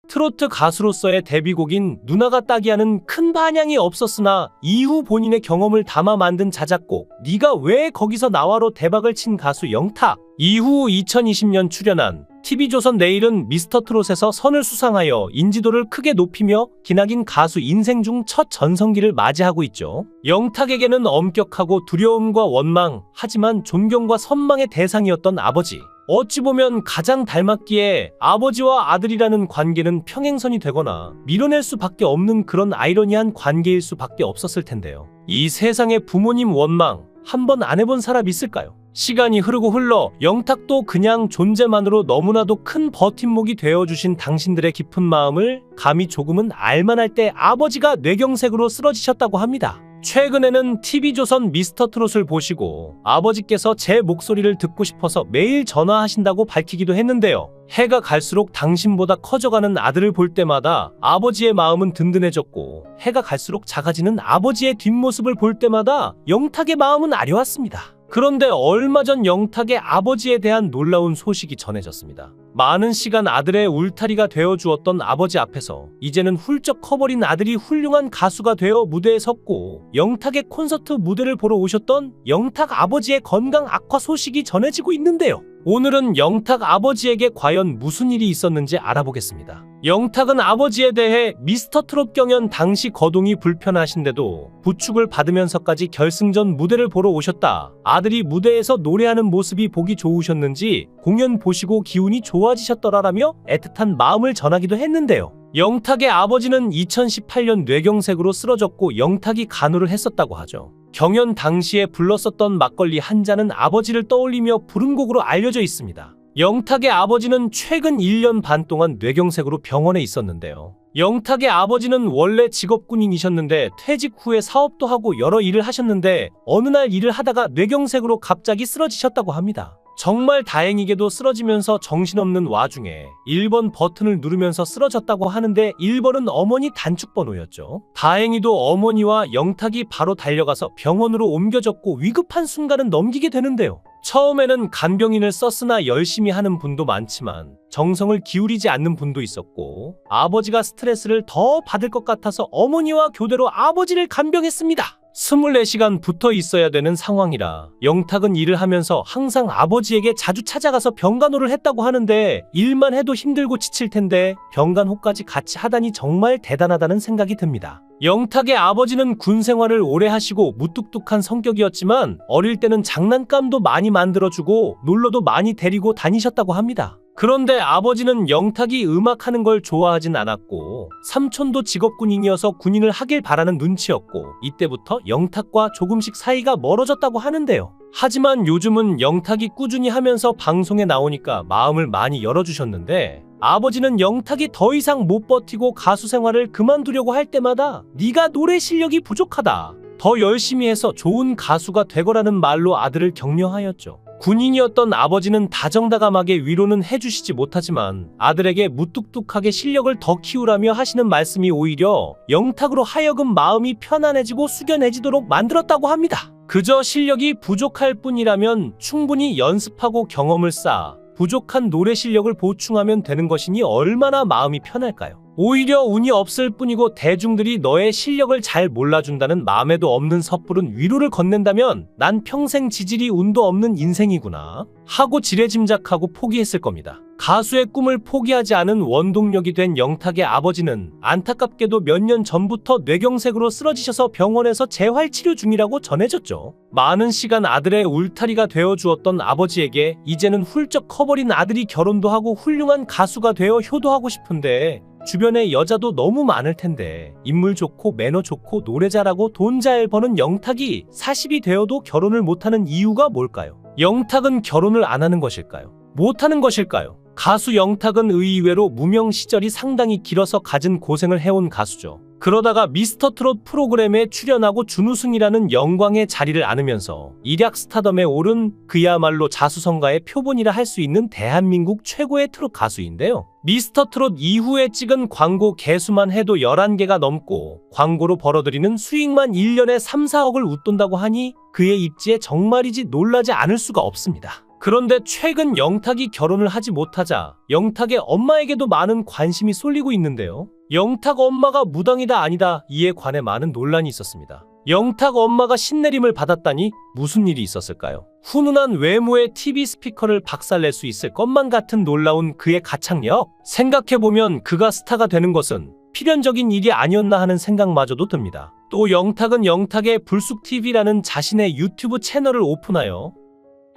트로트 가수로서의 데뷔곡인 누나가 따기야는 큰 반향이 없었으나 이후 본인의 경험을 담아 만든 자작곡 네가 왜 거기서 나와로 대박을 친 가수 영탁. 이후 2020년 출연한 TV조선 내일은 미스터트롯에서 선을 수상하여 인지도를 크게 높이며 기나긴 가수 인생 중 첫 전성기를 맞이하고 있죠. 영탁에게는 엄격하고 두려움과 원망, 하지만 존경과 선망의 대상이었던 아버지. 어찌 보면 가장 닮았기에 아버지와 아들이라는 관계는 평행선이 되거나 밀어낼 수밖에 없는 그런 아이러니한 관계일 수밖에 없었을 텐데요. 이 세상에 부모님 원망 한 번 안 해본 사람 있을까요? 시간이 흐르고 흘러 영탁도 그냥 존재만으로 너무나도 큰 버팀목이 되어주신 당신들의 깊은 마음을 감히 조금은 알만할 때 아버지가 뇌경색으로 쓰러지셨다고 합니다. 최근에는 TV조선 미스터트롯을 보시고 아버지께서 제 목소리를 듣고 싶어서 매일 전화하신다고 밝히기도 했는데요. 해가 갈수록 당신보다 커져가는 아들을 볼 때마다 아버지의 마음은 든든해졌고 해가 갈수록 작아지는 아버지의 뒷모습을 볼 때마다 영탁의 마음은 아려왔습니다. 그런데 얼마 전 영탁의 아버지에 대한 놀라운 소식이 전해졌습니다. 많은 시간 아들의 울타리가 되어주었던 아버지 앞에서 이제는 훌쩍 커버린 아들이 훌륭한 가수가 되어 무대에 섰고 영탁의 콘서트 무대를 보러 오셨던 영탁 아버지의 건강 악화 소식이 전해지고 있는데요. 오늘은 영탁 아버지에게 과연 무슨 일이 있었는지 알아보겠습니다. 영탁은 아버지에 대해 미스터트롯 경연 당시 거동이 불편하신데도 부축을 받으면서까지 결승전 무대를 보러 오셨다. 아들이 무대에서 노래하는 모습이 보기 좋으셨는지 공연 보시고 기운이 좋아지셨더라라며 애틋한 마음을 전하기도 했는데요. 영탁의 아버지는 2018년 뇌경색으로 쓰러졌고 영탁이 간호를 했었다고 하죠. 경연 당시에 불렀었던 막걸리 한 잔은 아버지를 떠올리며 부른 곡으로 알려져 있습니다. 영탁의 아버지는 최근 1년 반 동안 뇌경색으로 병원에 있었는데요. 영탁의 아버지는 원래 직업 군인이셨는데 퇴직 후에 사업도 하고 여러 일을 하셨는데 어느 날 일을 하다가 뇌경색으로 갑자기 쓰러지셨다고 합니다. 정말 다행히게도 쓰러지면서 정신없는 와중에 1번 버튼을 누르면서 쓰러졌다고 하는데 1번은 어머니 단축번호였죠. 다행히도 어머니와 영탁이 바로 달려가서 병원으로 옮겨졌고 위급한 순간은 넘기게 되는데요. 처음에는 간병인을 썼으나 열심히 하는 분도 많지만 정성을 기울이지 않는 분도 있었고 아버지가 스트레스를 더 받을 것 같아서 어머니와 교대로 아버지를 간병했습니다. 24시간 붙어 있어야 되는 상황이라 영탁은 일을 하면서 항상 아버지에게 자주 찾아가서 병간호를 했다고 하는데 일만 해도 힘들고 지칠 텐데 병간호까지 같이 하다니 정말 대단하다는 생각이 듭니다. 영탁의 아버지는 군 생활을 오래 하시고 무뚝뚝한 성격이었지만 어릴 때는 장난감도 많이 만들어주고 놀러도 많이 데리고 다니셨다고 합니다. 그런데 아버지는 영탁이 음악하는 걸 좋아하진 않았고 삼촌도 직업군인이어서 군인을 하길 바라는 눈치였고 이때부터 영탁과 조금씩 사이가 멀어졌다고 하는데요. 하지만 요즘은 영탁이 꾸준히 하면서 방송에 나오니까 마음을 많이 열어주셨는데 아버지는 영탁이 더 이상 못 버티고 가수 생활을 그만두려고 할 때마다 네가 노래 실력이 부족하다. 더 열심히 해서 좋은 가수가 되거라는 말로 아들을 격려하였죠. 군인이었던 아버지는 다정다감하게 위로는 해주시지 못하지만 아들에게 무뚝뚝하게 실력을 더 키우라며 하시는 말씀이 오히려 영탁으로 하여금 마음이 편안해지고 숙연해지도록 만들었다고 합니다. 그저 실력이 부족할 뿐이라면 충분히 연습하고 경험을 쌓아 부족한 노래 실력을 보충하면 되는 것이니 얼마나 마음이 편할까요? 오히려 운이 없을 뿐이고 대중들이 너의 실력을 잘 몰라준다는 마음에도 없는 섣부른 위로를 건넨다면 난 평생 지질이 운도 없는 인생이구나 하고 지레짐작하고 포기했을 겁니다. 가수의 꿈을 포기하지 않은 원동력이 된 영탁의 아버지는 안타깝게도 몇 년 전부터 뇌경색으로 쓰러지셔서 병원에서 재활치료 중이라고 전해졌죠. 많은 시간 아들의 울타리가 되어주었던 아버지에게 이제는 훌쩍 커버린 아들이 결혼도 하고 훌륭한 가수가 되어 효도하고 싶은데 주변에 여자도 너무 많을 텐데 인물 좋고 매너 좋고 노래 잘하고 돈 잘 버는 영탁이 40이 되어도 결혼을 못하는 이유가 뭘까요? 영탁은 결혼을 안 하는 것일까요? 못하는 것일까요? 가수 영탁은 의외로 무명 시절이 상당히 길어서 갖은 고생을 해온 가수죠. 그러다가 미스터트롯 프로그램에 출연하고 준우승이라는 영광의 자리를 안으면서 일약 스타덤에 오른 그야말로 자수성가의 표본이라 할 수 있는 대한민국 최고의 트롯 가수인데요. 미스터트롯 이후에 찍은 광고 개수만 해도 11개가 넘고 광고로 벌어들이는 수익만 1년에 3, 4억을 웃돈다고 하니 그의 입지에 정말이지 놀라지 않을 수가 없습니다. 그런데 최근 영탁이 결혼을 하지 못하자 영탁의 엄마에게도 많은 관심이 쏠리고 있는데요. 영탁 엄마가 무당이다 아니다 이에 관해 많은 논란이 있었습니다. 영탁 엄마가 신내림을 받았다니 무슨 일이 있었을까요? 훈훈한 외모의 TV 스피커를 박살낼 수 있을 것만 같은 놀라운 그의 가창력. 생각해보면 그가 스타가 되는 것은 필연적인 일이 아니었나 하는 생각마저도 듭니다. 또 영탁은 영탁의 불쑥TV라는 자신의 유튜브 채널을 오픈하여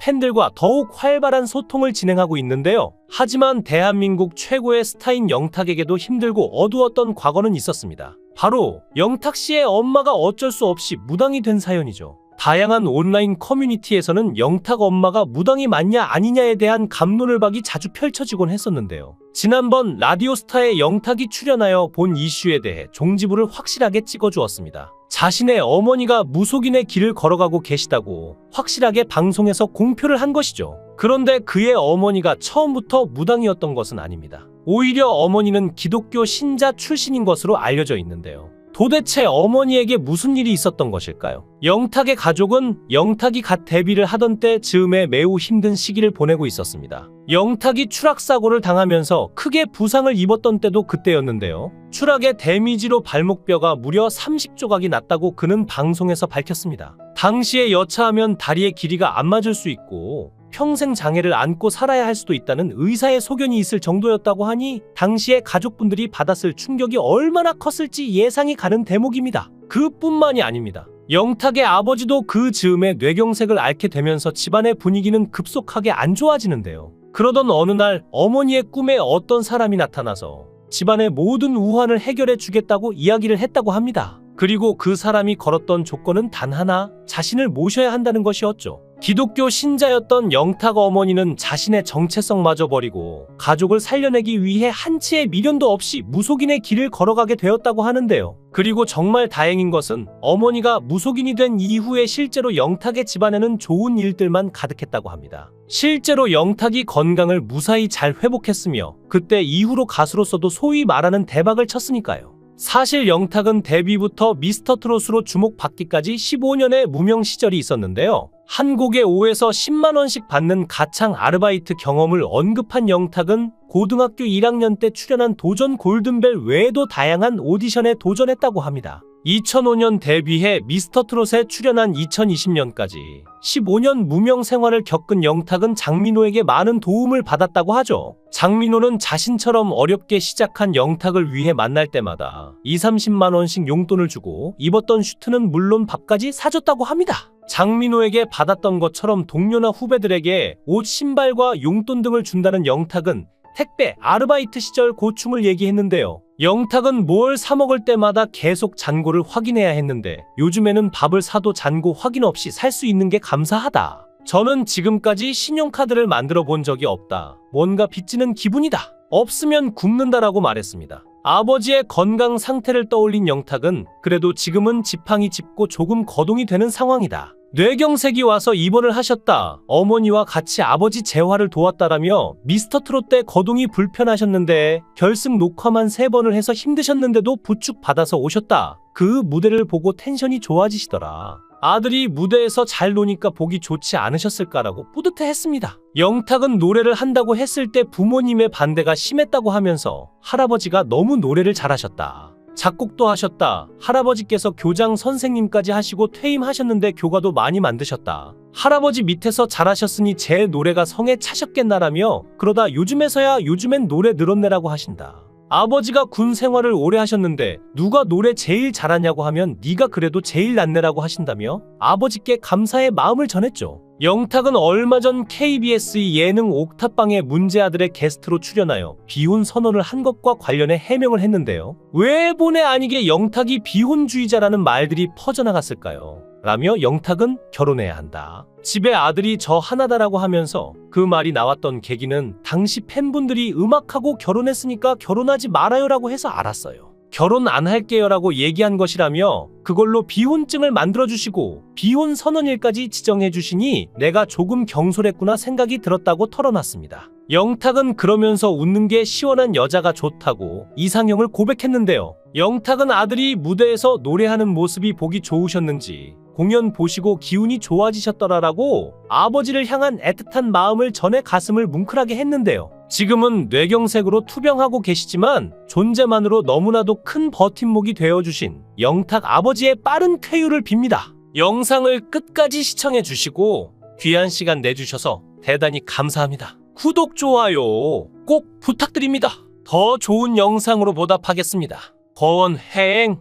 팬들과 더욱 활발한 소통을 진행하고 있는데요. 하지만 대한민국 최고의 스타인 영탁에게도 힘들고 어두웠던 과거는 있었습니다. 바로 영탁 씨의 엄마가 어쩔 수 없이 무당이 된 사연이죠. 다양한 온라인 커뮤니티에서는 영탁 엄마가 무당이 맞냐 아니냐에 대한 갑론을박이 자주 펼쳐지곤 했었는데요. 지난번 라디오스타에 영탁이 출연하여 본 이슈에 대해 종지부를 확실하게 찍어주었습니다. 자신의 어머니가 무속인의 길을 걸어가고 계시다고 확실하게 방송에서 공표를 한 것이죠. 그런데 그의 어머니가 처음부터 무당이었던 것은 아닙니다. 오히려 어머니는 기독교 신자 출신인 것으로 알려져 있는데요. 도대체 어머니에게 무슨 일이 있었던 것일까요? 영탁의 가족은 영탁이 갓 데뷔를 하던 때 즈음에 매우 힘든 시기를 보내고 있었습니다. 영탁이 추락사고를 당하면서 크게 부상을 입었던 때도 그때였는데요. 추락의 데미지로 발목뼈가 무려 30조각이 났다고 그는 방송에서 밝혔습니다. 당시에 여차하면 다리의 길이가 안 맞을 수 있고 평생 장애를 안고 살아야 할 수도 있다는 의사의 소견이 있을 정도였다고 하니 당시에 가족분들이 받았을 충격이 얼마나 컸을지 예상이 가는 대목입니다. 그뿐만이 아닙니다. 영탁의 아버지도 그 즈음에 뇌경색을 앓게 되면서 집안의 분위기는 급속하게 안 좋아지는데요. 그러던 어느 날 어머니의 꿈에 어떤 사람이 나타나서 집안의 모든 우환을 해결해 주겠다고 이야기를 했다고 합니다. 그리고 그 사람이 걸었던 조건은 단 하나, 자신을 모셔야 한다는 것이었죠. 기독교 신자였던 영탁 어머니는 자신의 정체성마저 버리고 가족을 살려내기 위해 한치의 미련도 없이 무속인의 길을 걸어가게 되었다고 하는데요. 그리고 정말 다행인 것은 어머니가 무속인이 된 이후에 실제로 영탁의 집안에는 좋은 일들만 가득했다고 합니다. 실제로 영탁이 건강을 무사히 잘 회복했으며 그때 이후로 가수로서도 소위 말하는 대박을 쳤으니까요. 사실 영탁은 데뷔부터 미스터트롯으로 주목받기까지 15년의 무명 시절이 있었는데요. 한 곡에 5에서 10만 원씩 받는 가창 아르바이트 경험을 언급한 영탁은 고등학교 1학년 때 출연한 도전 골든벨 외에도 다양한 오디션에 도전했다고 합니다. 2005년 데뷔해 미스터트롯에 출연한 2020년까지 15년 무명 생활을 겪은 영탁은 장민호에게 많은 도움을 받았다고 하죠. 장민호는 자신처럼 어렵게 시작한 영탁을 위해 만날 때마다 20-30만 원씩 용돈을 주고 입었던 슈트는 물론 밥까지 사줬다고 합니다. 장민호에게 받았던 것처럼 동료나 후배들에게 옷, 신발과 용돈 등을 준다는 영탁은 택배, 아르바이트 시절 고충을 얘기했는데요. 영탁은 뭘 사 먹을 때마다 계속 잔고를 확인해야 했는데 요즘에는 밥을 사도 잔고 확인 없이 살 수 있는 게 감사하다. 저는 지금까지 신용카드를 만들어 본 적이 없다. 뭔가 빚지는 기분이다. 없으면 굶는다라고 말했습니다. 아버지의 건강 상태를 떠올린 영탁은 그래도 지금은 지팡이 짚고 조금 거동이 되는 상황이다. 뇌경색이 와서 입원을 하셨다. 어머니와 같이 아버지 재활을 도왔다라며 미스터트롯 때 거동이 불편하셨는데 결승 녹화만 3번을 해서 힘드셨는데도 부축 받아서 오셨다. 그 무대를 보고 텐션이 좋아지시더라. 아들이 무대에서 잘 노니까 보기 좋지 않으셨을까라고 뿌듯해했습니다. 영탁은 노래를 한다고 했을 때 부모님의 반대가 심했다고 하면서 할아버지가 너무 노래를 잘하셨다. 작곡도 하셨다. 할아버지께서 교장 선생님까지 하시고 퇴임하셨는데 교가도 많이 만드셨다. 할아버지 밑에서 잘하셨으니 제 노래가 성에 차셨겠나라며 그러다 요즘엔 노래 늘었네라고 하신다. 아버지가 군 생활을 오래 하셨는데 누가 노래 제일 잘하냐고 하면 네가 그래도 제일 낫네라고 하신다며 아버지께 감사의 마음을 전했죠. 영탁은 얼마 전 KBS의 예능 옥탑방의 문제아들의 게스트로 출연하여 비혼 선언을 한 것과 관련해 해명을 했는데요. 왜 본의 아니게 영탁이 비혼주의자라는 말들이 퍼져나갔을까요? 라며 영탁은 결혼해야 한다. 집에 아들이 저 하나다라고 하면서 그 말이 나왔던 계기는 당시 팬분들이 음악하고 결혼했으니까 결혼하지 말아요라고 해서 알았어요. 결혼 안 할게요라고 얘기한 것이라며 그걸로 비혼증을 만들어주시고 비혼 선언일까지 지정해주시니 내가 조금 경솔했구나 생각이 들었다고 털어놨습니다. 영탁은 그러면서 웃는 게 시원한 여자가 좋다고 이상형을 고백했는데요. 영탁은 아들이 무대에서 노래하는 모습이 보기 좋으셨는지 공연 보시고 기운이 좋아지셨더라라고 아버지를 향한 애틋한 마음을 전해 가슴을 뭉클하게 했는데요. 지금은 뇌경색으로 투병하고 계시지만 존재만으로 너무나도 큰 버팀목이 되어주신 영탁 아버지의 빠른 쾌유를 빕니다. 영상을 끝까지 시청해주시고 귀한 시간 내주셔서 대단히 감사합니다. 구독, 좋아요 꼭 부탁드립니다. 더 좋은 영상으로 보답하겠습니다. 거원행